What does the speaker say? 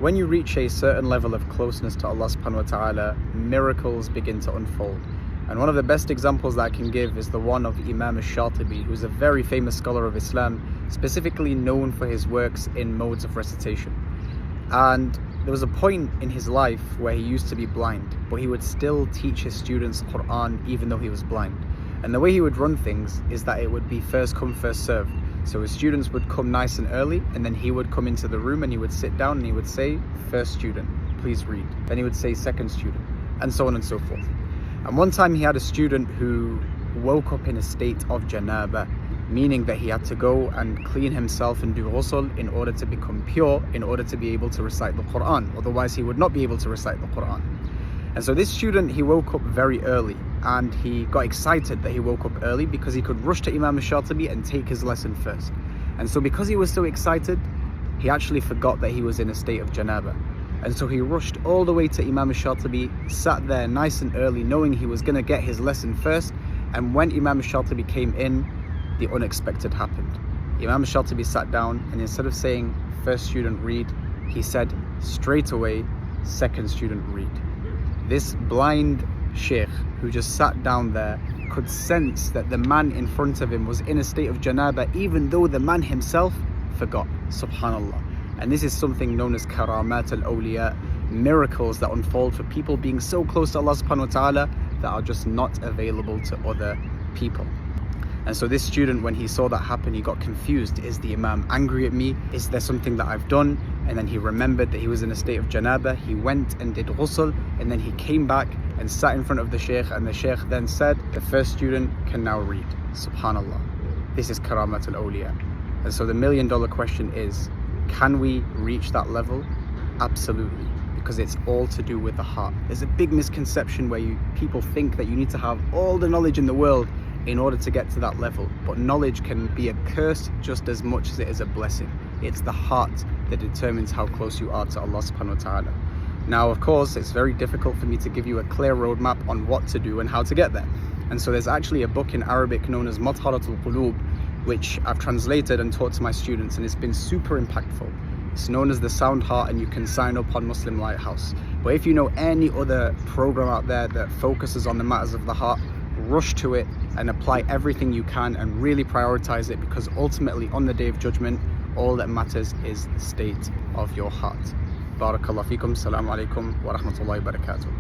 When you reach a certain level of closeness to Allah subhanahu wa ta'ala, miracles begin to unfold. And one of the best examples that I can give is the one of Imam al-Shatibi, who's a very famous scholar of Islam, specifically known for his works in modes of recitation. And there was a point in his life where he used to be blind, but he would still teach his students Quran even though he was blind. And the way he would run things is that it would be first come, first served. So his students would come nice and early, and then he would come into the room and he would sit down and he would say, first student, please read. Then he would say, second student, and so on and so forth. And one time he had a student who woke up in a state of janaba, meaning that he had to go and clean himself and do ghusl in order to become pure, in order to be able to recite the Quran. Otherwise he would not be able to recite the Quran. And so this student, he woke up very early, and he got excited that he woke up early because he could rush to Imam al-Shatibi and take his lesson first. And so because he was so excited, he actually forgot that he was in a state of janaba. And so he rushed all the way to Imam al-Shatibi, sat there nice and early, knowing he was going to get his lesson first. And when Imam al-Shatibi came in, the unexpected happened. Imam al-Shatibi sat down, and instead of saying, first student read, he said straight away, second student read. This blind sheikh who just sat down there could sense that the man in front of him was in a state of janaba, even though the man himself forgot. Subhanallah. And this is something known as karamat al-awliya, miracles that unfold for people being so close to Allah subhanahu wa ta'ala that are just not available to other people. And so this student, when he saw that happen, he got confused. Is the Imam angry at me? Is there something that I've done? And then he remembered that he was in a state of janaba. He went and did ghusl, and then he came back and sat in front of the sheikh, and the sheikh then said, the first student can now read. Subhanallah. This is karamat al-awliya. And so the $1 million question is, can we reach that level? Absolutely. Because it's all to do with the heart. There's a big misconception where people think that you need to have all the knowledge in the world in order to get to that level. But knowledge can be a curse just as much as it is a blessing. It's the heart that determines how close you are to Allah subhanahu wa ta'ala. Now, of course, it's very difficult for me to give you a clear roadmap on what to do and how to get there. And so there's actually a book in Arabic known as Matharatul Qulub, which I've translated and taught to my students, and it's been super impactful. It's known as the Sound Heart, and you can sign up on Muslim Lighthouse. But if you know any other program out there that focuses on the matters of the heart, rush to it and apply everything you can and really prioritize it, because ultimately on the Day of Judgment, all that matters is the state of your heart. Barakallahu feekum. Assalamu alaikum wa rahmatullahi wa barakatuh.